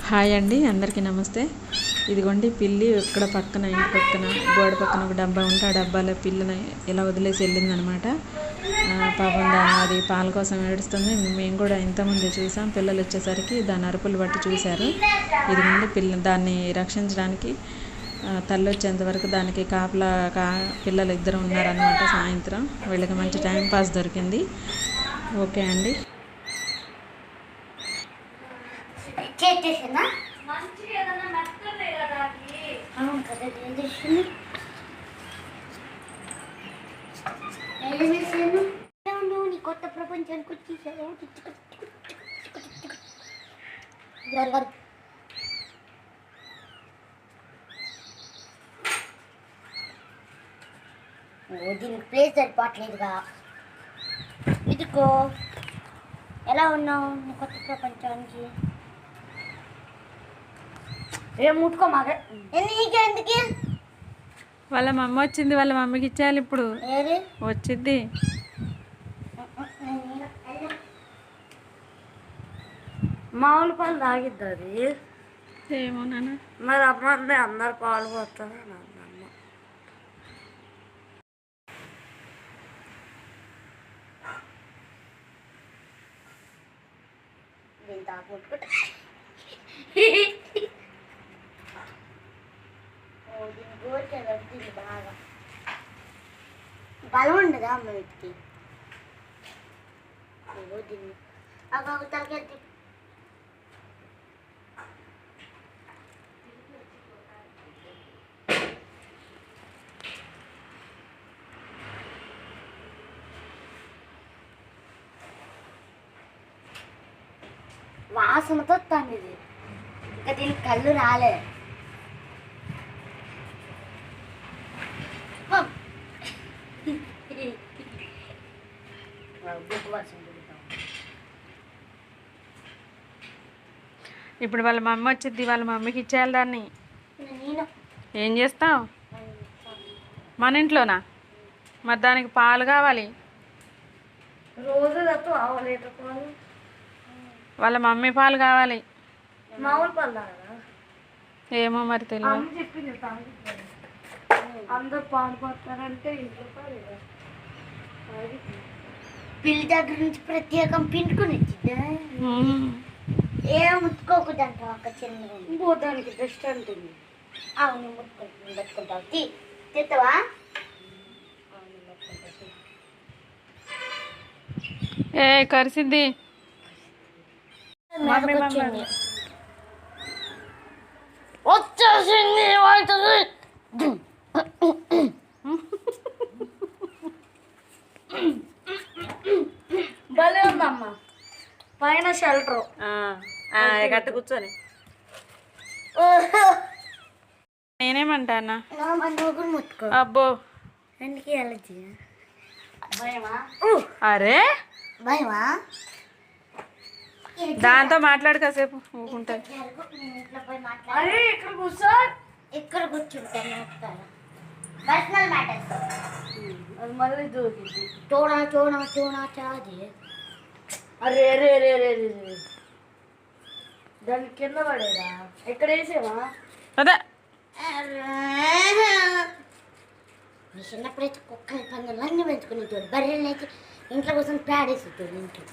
Hi అండి, అందరికీ నమస్తే. ఇదిగోండి పిల్లి ఇక్కడ పక్కన, ఇంటి పక్కన గోడ పక్కన ఒక డబ్బా ఉంటే ఆ డబ్బాలో పిల్లని ఇలా వదిలేసి వెళ్ళిందనమాట. పాపం అది పాల కోసం ఏడుస్తుంది. మేము కూడా ఇంతకుముందు చూసాం. పిల్లలు వచ్చేసరికి దాని అరుపులు బట్టి చూశారు. ఇదిగోండి దాన్ని రక్షించడానికి తల్లి వచ్చేంత వరకు దానికి కాపలా పిల్లలు ఇద్దరు ఉన్నారనమాట. సాయంత్రం వీళ్ళకి మంచి టైం పాస్ దొరికింది. ఓకే అండి. కొత్త ప్రపంచానికి వచ్చేసారు. దీనికి ప్లేస్ సరిపోవట్లేదుగా. ఇదిగో ఎలా ఉన్నావు నీ కొత్త ప్రపంచానికి? ఏం ముట్టుకోమాక నీకెందుకు? వాళ్ళ మమ్మ వచ్చింది, వాళ్ళ మమ్మీకి ఇచ్చేయాలి. ఇప్పుడు వచ్చింది. మామూలు పాలు తాగిద్ది అది. ఏమో నాన్న, మరి అమ్మ అందరు పాలు పోతారు. బాగా బలం ఉండదా అమ్మ వీటికి? తలకెత్తి వాసనతో తన్నిది. ఇంకా దీనికి కళ్ళు రాలే. ఇప్పుడు వాళ్ళ మమ్మీ వచ్చింది, వాళ్ళ మమ్మీకి ఇచ్చేయాలి దాన్ని. ఏం చేస్తావు? మన ఇంట్లోనా? మరి దానికి పాలు కావాలి. రోజు వాళ్ళ మమ్మీ పాలు కావాలి. మామూలు పాలు ఏమో మరి తెలియదు. చెప్పింది అందరు పాలు పోతారంటే ఇంట్లో పిల్లి దగ్గర నుంచి ప్రత్యేకం పిండుకుని వచ్చిందా? ఏం ముట్టుకోకూడదంట. ఒక చిన్న పోతానికి డస్ట్ అంటుంది. అవును ముట్టుకుంటావు. తిత్తవా? ఏ కరిసిద్ది. వచ్చేసింది. భలే ఉందమ్మ. పైన షెల్టర్ గట్ట కూర్చొని నేనేమంటా అన్న? అబ్బో ఎందుకు ఎలర్జీ? భయమా? అరే భయమా? దాంతో మాట్లాడు కాసేపు. ఊకుంటాను. ఇక్కడ కూర్చో. ఇక్కడ కూర్చుంటాను. పర్సనల్ మ్యాటర్స్ అది మళ్ళీ దూకింది. చూడా చాది. అరే రే రే రే రే దాన్ని కింద పడేదా? ఎక్కడ వేసేవా? అదే మీ చిన్నప్పుడైతే కుక్కలు పందులు అన్నీ పెంచుకునేటోడు. బర్రెలు అయితే ఇంట్లో కోసం పేడేసేటోడు. ఇంట్లో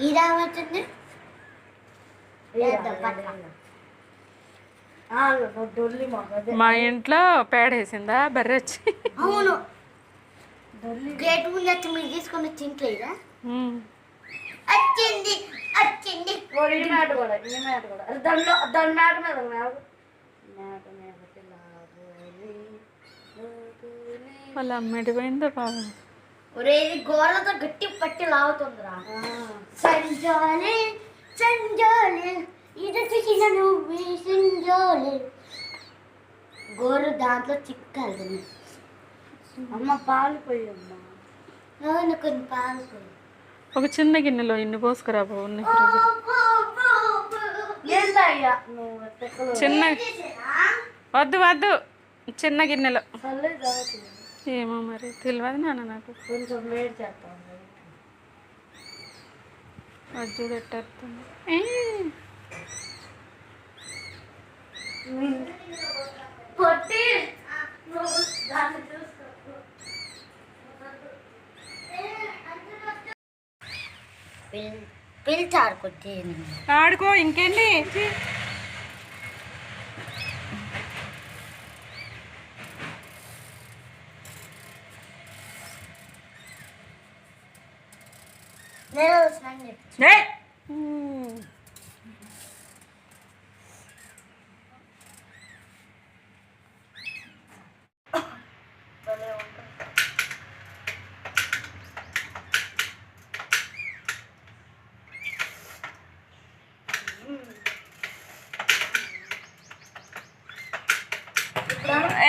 ఇది ఏమవుతుంది? మా ఇంట్లో పేడేసిందా బర్రె వచ్చి? అవును. గేట్ ముందు వచ్చి మీరు తీసుకొని వచ్చి ఇంట్లో ఇదా వచ్చింది. దాని మ్యాట్ మీద వాళ్ళ అమ్మటి పోయిందో పాపం. ఒరేది గోడలతో గట్టి పట్టి లాగుతుందిరా. సంజోలే సంజోలే ఇది చిన్న నువ్వు సంజోలే. గోరు దాంట్లో చిక్కాలి. అమ్మ పాలు పోయి అమ్మ. అవును, కొన్ని పాలు పోయి. ఒక చిన్న గిన్నెలో ఇన్ని పోసుకురా బాగున్నాయి. చిన్న వద్దు వద్దు, చిన్న గిన్నెలో. ఏమో మరి తెలియదు నాన్న, నాకు కొంచెం వేడి చేస్తాను. అజ్జుడు ఎట్టేస్తుంది. పిలిచి ఆడుకొచ్చి ఆడుకో ఇంకేంటి. నేను వస్తున్నాను చెప్పి ఏయ్!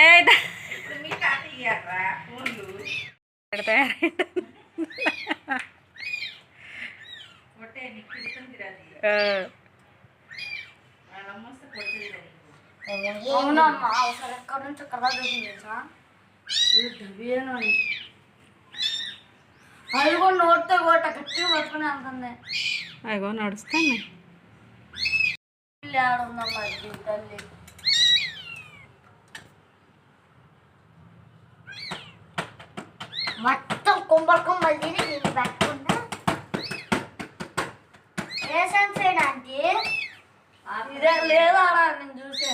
ఏయ్ దా. ఇక్కడ తయారైంది. అవునమ్మా అవసరం ఎక్కడి నుంచి కలర్ చూసింది అది కూడా నోటితో కొట్ట గట్టిగా పట్టుకుని అంటుంది. అగో నడుస్తాను. ఆడుందమ్మా తల్లి. మొత్తం కుంభలు తిని నేను పట్టుకున్నా. ఏ సన్సైడ్ ఆంటీ ఇదే లేదా నేను చూసే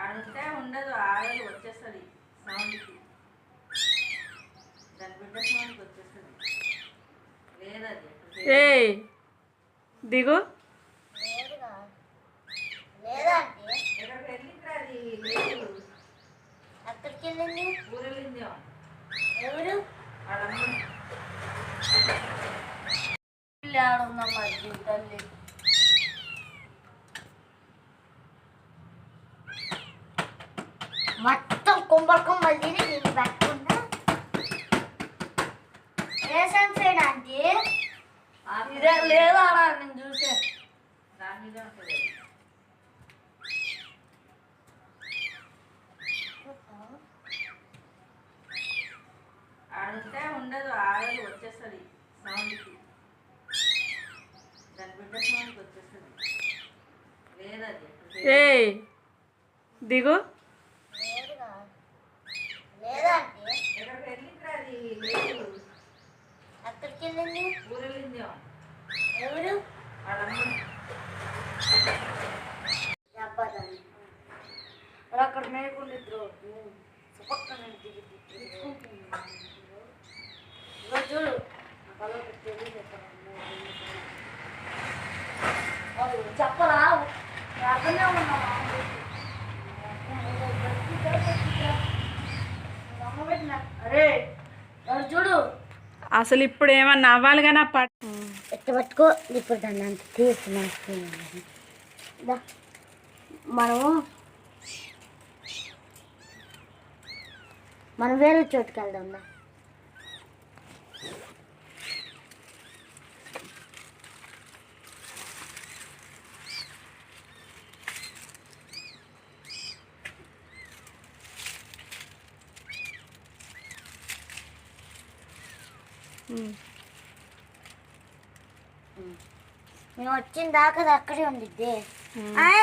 ఆడితే ఉండదు, ఆడలు వచ్చేస్తుంది సౌండ్కి, దాని బిడ్డ సౌండ్కి వచ్చేస్తుంది. లేదది ఏయ్ దిగు. లేదా ఆంటీ ఎక్కడికి వెళ్ళింది అది? లేదు, ఎక్కడికి వెళ్ళింది? ఊరు వెళ్ళింది. ఎవరు వాళ్ళమ్మ ఆడుందమ్మా తల్లి. మొత్తం కుంభలు తిని నేను పట్టుకున్నా. ఏ సన్సైడ్ ఆంటీ ఇదే లేదా నేను చూసే దాని మీద ఉంటుంది. ఆడితే ఉండదు, ఆడలు వచ్చేస్తుంది సౌండ్కి, దాని బిడ్డ సౌండ్కి వచ్చేస్తుంది. లేదది ఏయ్ దిగు. లేదా ఆంటీ ఎక్కడికి వెళ్ళింది అది? లేదు, ఎక్కడికి వెళ్ళింది? ఊరు వెళ్ళింది. ఎవరు వాళ్ళమ్మ అక్కడ మేకుండిద్రు పక్కన చూడు చెప్పరా అక్కడనే ఉన్నా. అరే చూడు అసలు ఇప్పుడు ఏమన్నా అవ్వాలి కానీ ఎట్ట పట్టుకో. ఇప్పుడు దాన్ని అంత తీసి మనం వేరే చోటుకి వెళ్దాం. నేను వచ్చిన దాకా అది అక్కడే ఉండిద్ది.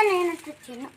నేను వచ్చాను.